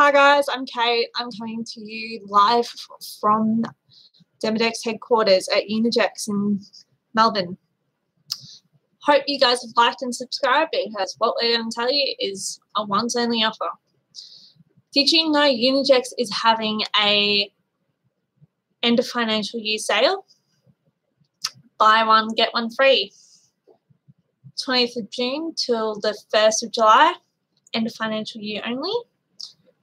Hi guys, I'm Kate. I'm coming to you live from Demodex headquarters at Ungex in Melbourne. Hope you guys have liked and subscribed because what we're going to tell you is a once only offer. Did you know Ungex is having a end of financial year sale? Buy one, get one free. 20th of June till the 1st of July, end of financial year only.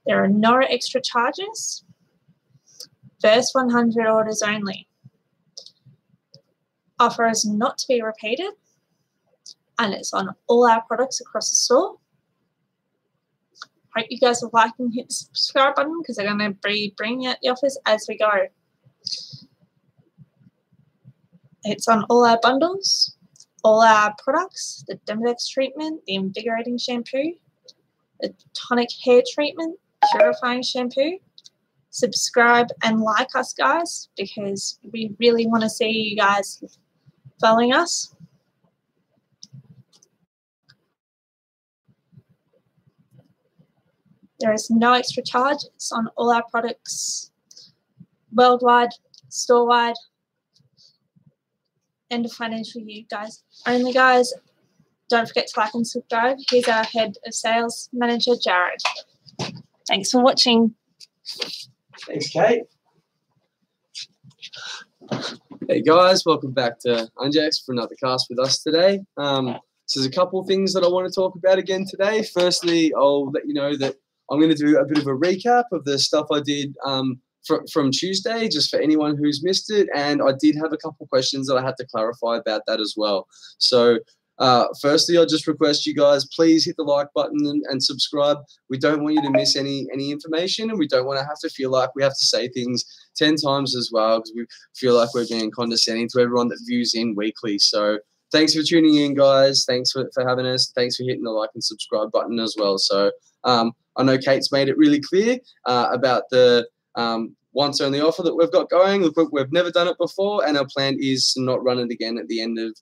There are no extra charges. First 100 orders only. Offer is not to be repeated, and it's on all our products across the store. Hope you guys will like and hit the subscribe button because they're going to be bringing out the offers as we go. It's on all our bundles, all our products, the Demodex treatment, the invigorating shampoo, the tonic hair treatment, purifying shampoo. Subscribe and like us, guys, because we really want to see you guys following us. There is no extra charge. It's on all our products worldwide, store-wide, end of financial year, guys. Only, guys. Don't forget to like and subscribe. Here's our head of sales manager, Jarrod. Thanks for watching. Thanks, Kate. Hey guys, welcome back to Ungex for another cast with us today. So there's a couple of things that I want to talk about again today. Firstly, I'll let you know that I'm going to do a bit of a recap of the stuff I did from Tuesday, just for anyone who's missed it. And I did have a couple of questions that I had to clarify about that as well. So firstly, I'll just request you guys, please hit the like button and subscribe. We don't want you to miss any information, and we don't want to have to feel like we have to say things 10 times as well, because we feel like we're being condescending to everyone that views in weekly. So thanks for tuning in, guys. Thanks for having us. Thanks for hitting the like and subscribe button as well. So I know Kate's made it really clear about the once only offer that we've got going. Look, we've never done it before, and our plan is to not run it again at the end of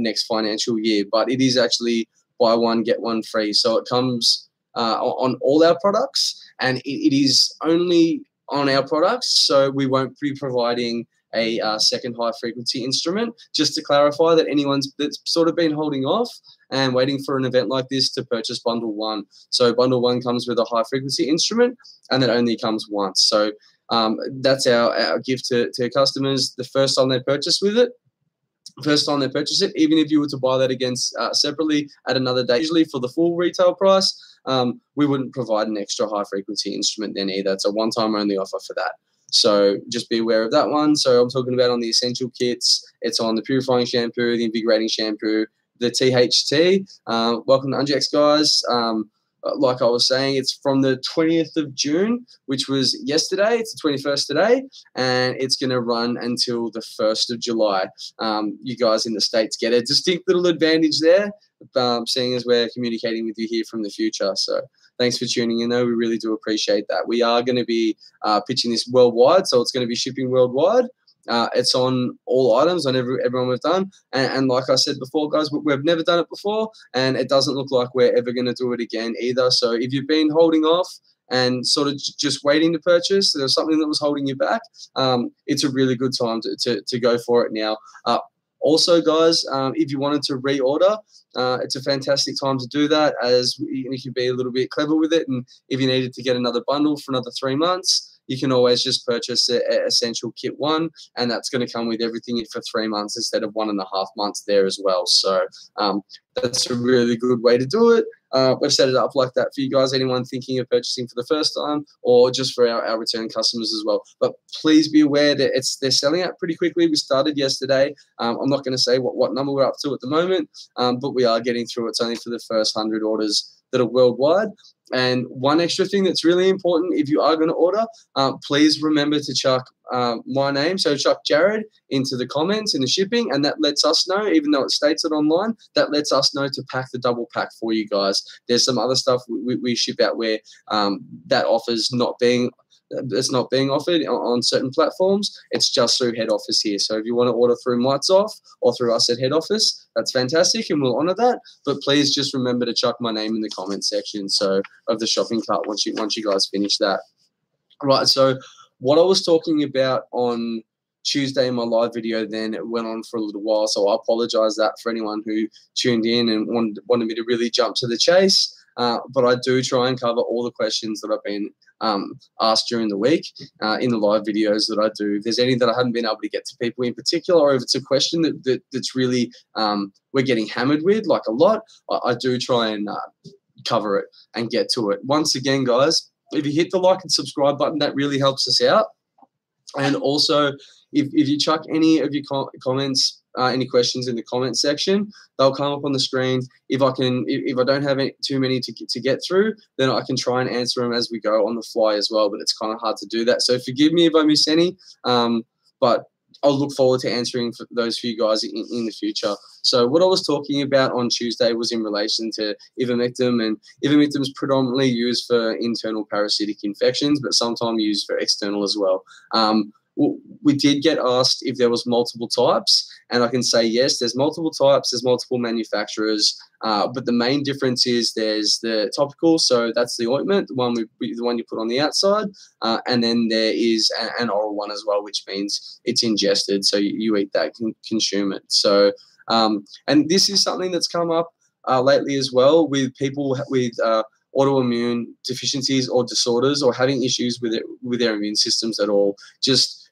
next financial year. But it is actually buy one, get one free. So it comes on all our products, and it is only on our products. So we won't be providing a second high frequency instrument. Just to clarify that anyone's that's sort of been holding off and waiting for an event like this to purchase bundle one. So bundle one comes with a high frequency instrument, and that only comes once. So that's our gift to customers the first time they purchase with it. First time they purchase it, even if you were to buy that again separately at another day, usually for the full retail price, we wouldn't provide an extra high frequency instrument then either. It's a one-time only offer for that. So just be aware of that one. So I'm talking about on the essential kits. It's on the purifying shampoo, the invigorating shampoo, the THT. Welcome to Ungex, guys. Like I was saying, it's from the 20th of June, which was yesterday. It's the 21st today, and it's going to run until the 1st of July. You guys in the States get a distinct little advantage there, seeing as we're communicating with you here from the future. So thanks for tuning in, though. We really do appreciate that. We are going to be pitching this worldwide, so it's going to be shipping worldwide. It's on all items, on everyone we've done. And like I said before, guys, we've never done it before, and it doesn't look like we're ever going to do it again either. So if you've been holding off and sort of just waiting to purchase, there's something that was holding you back, it's a really good time to go for it now. Also, guys, if you wanted to reorder, it's a fantastic time to do that, as you can be a little bit clever with it. And if you needed to get another bundle for another 3 months, you can always just purchase an essential kit one, and that's going to come with everything for 3 months instead of 1.5 months there as well. So that's a really good way to do it. We've set it up like that for you guys, anyone thinking of purchasing for the first time, or just for our return customers as well. But please be aware that they're selling out pretty quickly. We started yesterday. I'm not going to say what number we're up to at the moment, but we are getting through. It's only for the first 100 orders that are worldwide. And one extra thing that's really important, if you are going to order, please remember to chuck my name, so chuck Jarrod, into the comments in the shipping, and that lets us know, even though it states it online, that lets us know to pack the double pack for you guys. There's some other stuff we ship out where that offer's not being that's not being offered on certain platforms. It's just through head office here. So if you want to order through Mites Off or through us at head office, that's fantastic, and we'll honor that. But please just remember to chuck my name in the comment section of the shopping cart once you guys finish that. Right. So what I was talking about on Tuesday in my live video, then it went on for a little while, so I apologize that for anyone who tuned in and wanted me to really jump to the chase. But I do try and cover all the questions that I've been asked during the week in the live videos that I do. If there's any that I haven't been able to get to people in particular, or if it's a question that's really we're getting hammered with, like a lot, I do try and cover it and get to it. Once again, guys, if you hit the like and subscribe button, that really helps us out. And also, if you chuck any of your comments, any questions in the comment section, they'll come up on the screen. If I don't have too many to get through, then I can try and answer them as we go on the fly as well. But it's kind of hard to do that. So forgive me if I miss any. But I'll look forward to answering those for you guys in the future. So what I was talking about on Tuesday was in relation to ivermectin, and ivermectin is predominantly used for internal parasitic infections, but sometimes used for external as well. We did get asked if there was multiple types, and I can say yes, there's multiple types, there's multiple manufacturers, but the main difference is there's the topical, so that's the ointment, the one you put on the outside, and then there is an oral one as well, which means it's ingested, so you eat that, consume it. So, and this is something that's come up lately as well with people with autoimmune deficiencies or disorders, or having issues with their immune systems at all. Just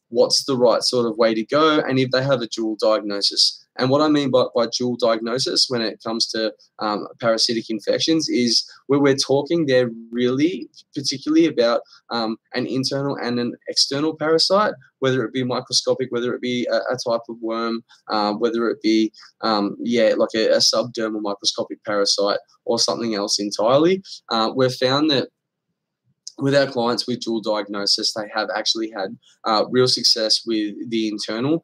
what's the right sort of way to go, and if they have a dual diagnosis. And what I mean by dual diagnosis when it comes to parasitic infections is where we're talking there really particularly about an internal and an external parasite, whether it be microscopic, whether it be a type of worm, whether it be, like a subdermal microscopic parasite or something else entirely. We've found that with our clients with dual diagnosis, they have actually had real success with the internal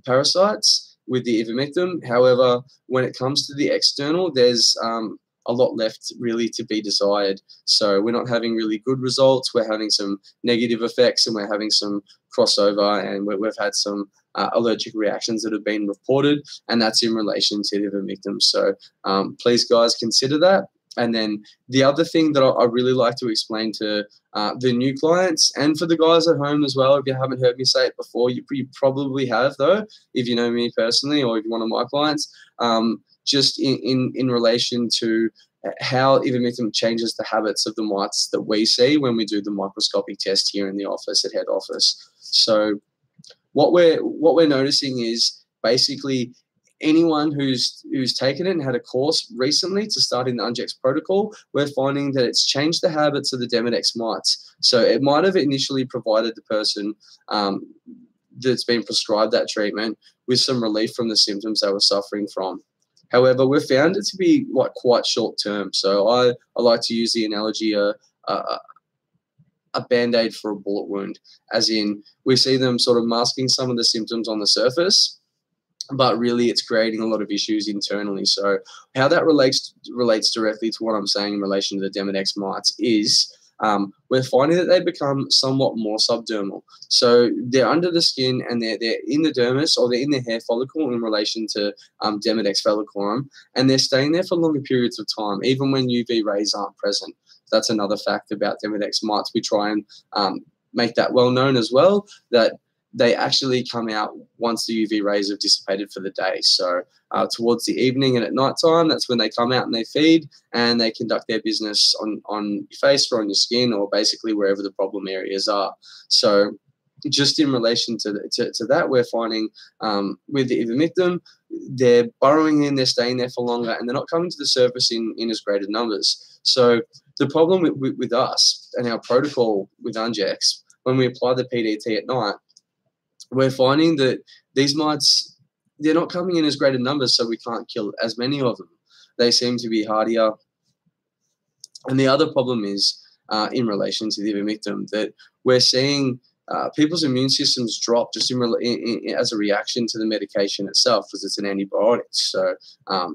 parasites, with the ivermectin. However, when it comes to the external, there's a lot left really to be desired. So we're not having really good results. We're having some negative effects, and we're having some crossover, and we've had some allergic reactions that have been reported, and that's in relation to the ivermectin. So please, guys, consider that. And then the other thing that I really like to explain to the new clients, and for the guys at home as well, if you haven't heard me say it before, you probably have though, if you know me personally or if you're one of my clients, just in relation to how ivermectin changes the habits of the mites that we see when we do the microscopic test here in the office at head office. So what we're noticing is basically anyone who's taken it and had a course recently to start in the Ungex protocol, we're finding that it's changed the habits of the Demodex mites. So it might have initially provided the person that's been prescribed that treatment with some relief from the symptoms they were suffering from. However, we've found it to be quite short term. So I like to use the analogy a band-aid for a bullet wound, as in we see them sort of masking some of the symptoms on the surface, but really it's creating a lot of issues internally. So how that relates directly to what I'm saying in relation to the Demodex mites is we're finding that they become somewhat more subdermal. So they're under the skin, and they're in the dermis, or they're in the hair follicle in relation to Demodex falciparum, and they're staying there for longer periods of time, even when UV rays aren't present. That's another fact about Demodex mites. We try and make that well known as well, that they actually come out once the UV rays have dissipated for the day. So towards the evening and at night time, that's when they come out and they feed, and they conduct their business on your face or on your skin, or basically wherever the problem areas are. So just in relation to that, we're finding with the ivermectin, they're burrowing in, they're staying there for longer, and they're not coming to the surface in as greater numbers. So the problem with us and our protocol with Ungex, when we apply the PDT at night, we're finding that these mites, they're not coming in as greater numbers, so we can't kill as many of them. They seem to be hardier. And the other problem is in relation to the ivermectin, that we're seeing people's immune systems drop just as a reaction to the medication itself, because it's an antibiotic. So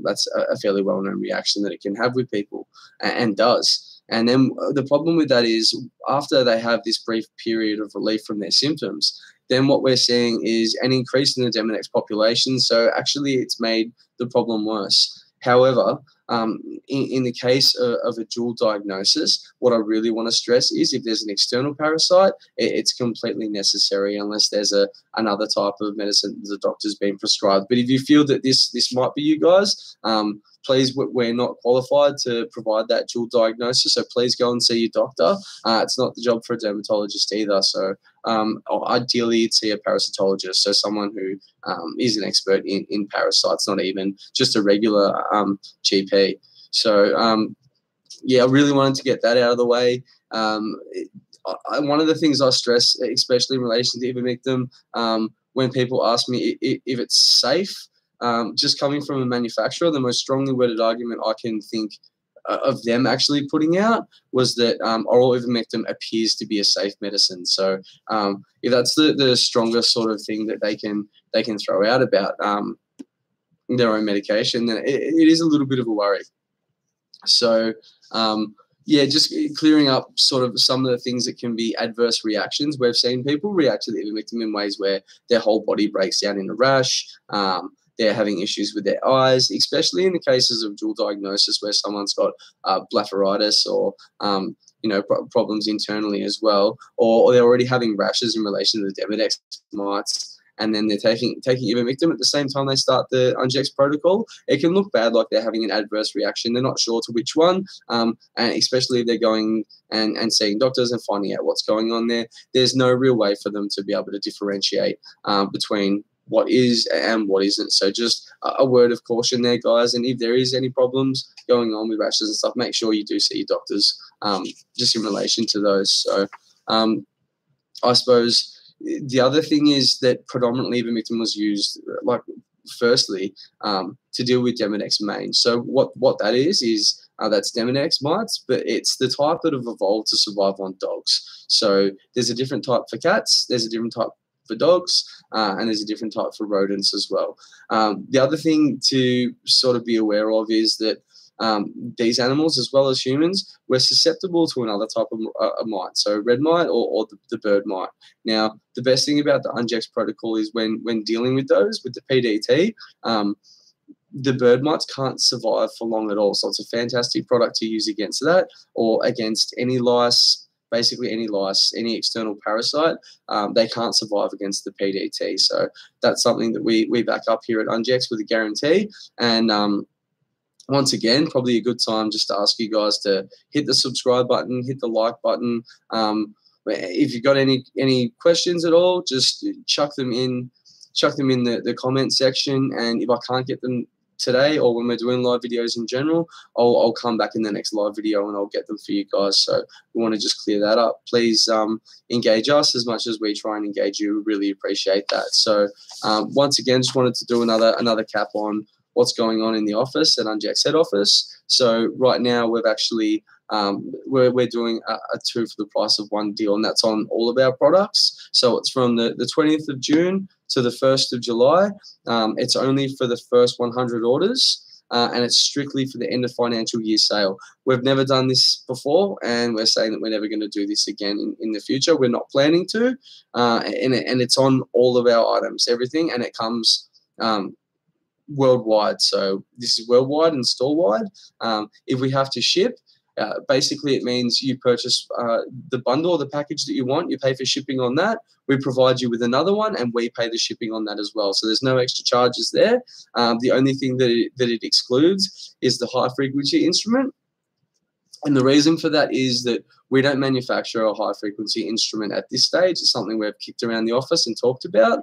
that's a fairly well-known reaction that it can have with people, and does. And then the problem with that is after they have this brief period of relief from their symptoms, then what we're seeing is an increase in the Demodex population. So actually it's made the problem worse. However, in the case of a dual diagnosis, what I really want to stress is if there's an external parasite, it's completely necessary unless there's another type of medicine the doctor's been prescribed. But if you feel that this might be you guys, please, we're not qualified to provide that dual diagnosis, so please go and see your doctor. It's not the job for a dermatologist either. So ideally, you'd see a parasitologist, so someone who is an expert in parasites, not even just a regular GP. So, yeah, I really wanted to get that out of the way. One of the things I stress, especially in relation to ivermectin, when people ask me if it's safe, just coming from a manufacturer, the most strongly worded argument I can think of them actually putting out was that oral ivermectin appears to be a safe medicine. So if that's the strongest sort of thing that they can throw out about their own medication, then it is a little bit of a worry. So yeah, just clearing up sort of some of the things that can be adverse reactions. We've seen people react to the ivermectin in ways where their whole body breaks down in a rash. They're having issues with their eyes, especially in the cases of dual diagnosis where someone's got blepharitis or problems internally as well, or they're already having rashes in relation to the Demodex mites, and then they're taking ivermectin at the same time they start the Ungex protocol. It can look bad, like they're having an adverse reaction. They're not sure to which one, and especially if they're going and seeing doctors and finding out what's going on there. There's no real way for them to be able to differentiate between what is and what isn't. So just a word of caution there, guys. And if there is any problems going on with rashes and stuff, make sure you do see your doctors just in relation to those. So I suppose the other thing is that predominantly ivermectin was used, firstly, to deal with Demodex mange. So what that is that's Demodex mites, but it's the type that have evolved to survive on dogs. So there's a different type for cats, there's a different type for dogs, and there's a different type for rodents as well. The other thing to sort of be aware of is that these animals, as well as humans, we're susceptible to another type of mite, so red mite or the bird mite. Now, the best thing about the Ungex protocol is when dealing with those, with the PDT, the bird mites can't survive for long at all. So it's a fantastic product to use against that or against any lice. Basically any lice, any external parasite, they can't survive against the PDT. So that's something that we back up here at Ungex with a guarantee. And once again, probably a good time just to ask you guys to hit the subscribe button, hit the like button. If you've got any questions at all, just chuck them in the comment section. And if I can't get them today or when we're doing live videos in general, I'll come back in the next live video and I'll get them for you guys. So we want to just clear that up. Please engage us as much as we try and engage you. We really appreciate that. So once again, just wanted to do another cap on what's going on in the office at Ungex head office. So right now we've actually we're doing a 2 for the price of 1 deal, and that's on all of our products. So it's from the 20th of June to the 1st of July. It's only for the first 100 orders, and it's strictly for the end of financial year sale. We've never done this before, and we're saying that we're never going to do this again in the future. We're not planning to, and it's on all of our items, everything, and it comes worldwide. So this is worldwide and store-wide. If we have to ship, basically it means you purchase the bundle or the package that you want, you pay for shipping on that, we provide you with another one, and we pay the shipping on that as well. So there's no extra charges there. The only thing that it excludes is the high frequency instrument. And the reason for that is that we don't manufacture a high frequency instrument at this stage. It's something we've kicked around the office and talked about.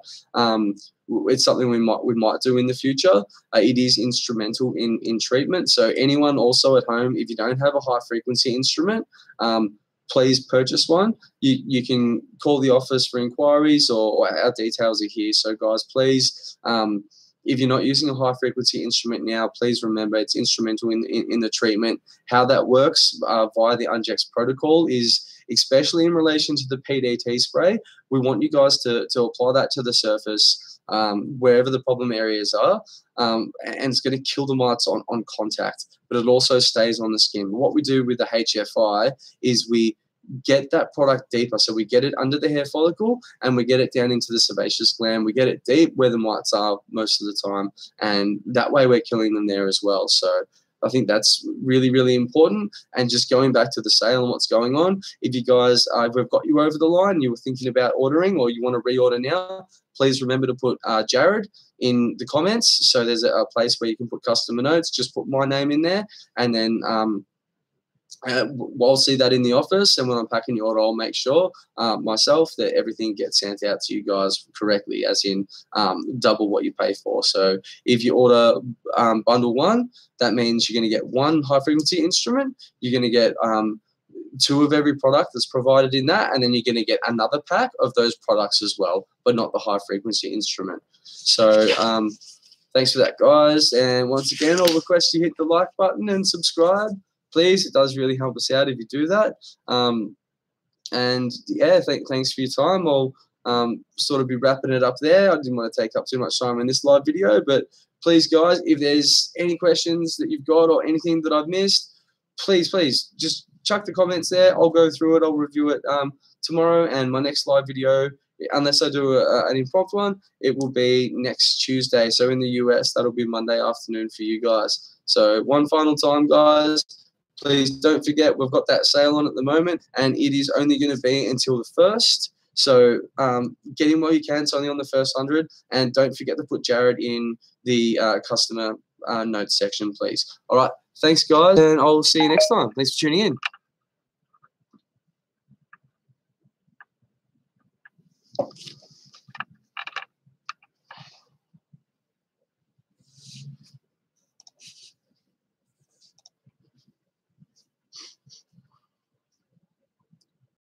It's something we might do in the future. It is instrumental in treatment. So anyone also at home, if you don't have a high frequency instrument, please purchase one. You can call the office for inquiries, or our details are here. So guys, please, if you're not using a high frequency instrument now, please remember it's instrumental in the treatment. How that works via the Ungex protocol is, especially in relation to the PDT spray, we want you guys to apply that to the surface wherever the problem areas are, and it's going to kill the mites on contact, but it also stays on the skin. What we do with the HFI is we get that product deeper. So we get it under the hair follicle and we get it down into the sebaceous gland. We get it deep where the mites are most of the time, and that way we're killing them there as well. So I think that's really, really important. And just going back to the sale and what's going on, if you guys, we've got you over the line, you were thinking about ordering or you want to reorder now, please remember to put Jarrod in the comments. So there's a place where you can put customer notes. Just put my name in there, and then I'll see that in the office, and when I'm packing your order, I'll make sure myself that everything gets sent out to you guys correctly, as in double what you pay for. So if you order bundle 1, that means you're going to get 1 high-frequency instrument, you're going to get 2 of every product that's provided in that, and then you're going to get another pack of those products as well, but not the high-frequency instrument. So thanks for that, guys. And once again, I'll request you hit the like button and subscribe. Please, it does really help us out if you do that. And yeah, thanks for your time. I'll sort of be wrapping it up there. I didn't want to take up too much time in this live video, but please, guys, if there's any questions that you've got or anything that I've missed, please just chuck the comments there. I'll go through it. I'll review it tomorrow, and my next live video, unless I do an impromptu one, it will be next Tuesday. So in the US, that'll be Monday afternoon for you guys. So one final time, guys, please don't forget, we've got that sale on at the moment, and it is only going to be until the 1st. So get in while you can. It's only on the first 100. And don't forget to put Jarrod in the customer notes section, please. All right. Thanks, guys, and I'll see you next time. Thanks for tuning in.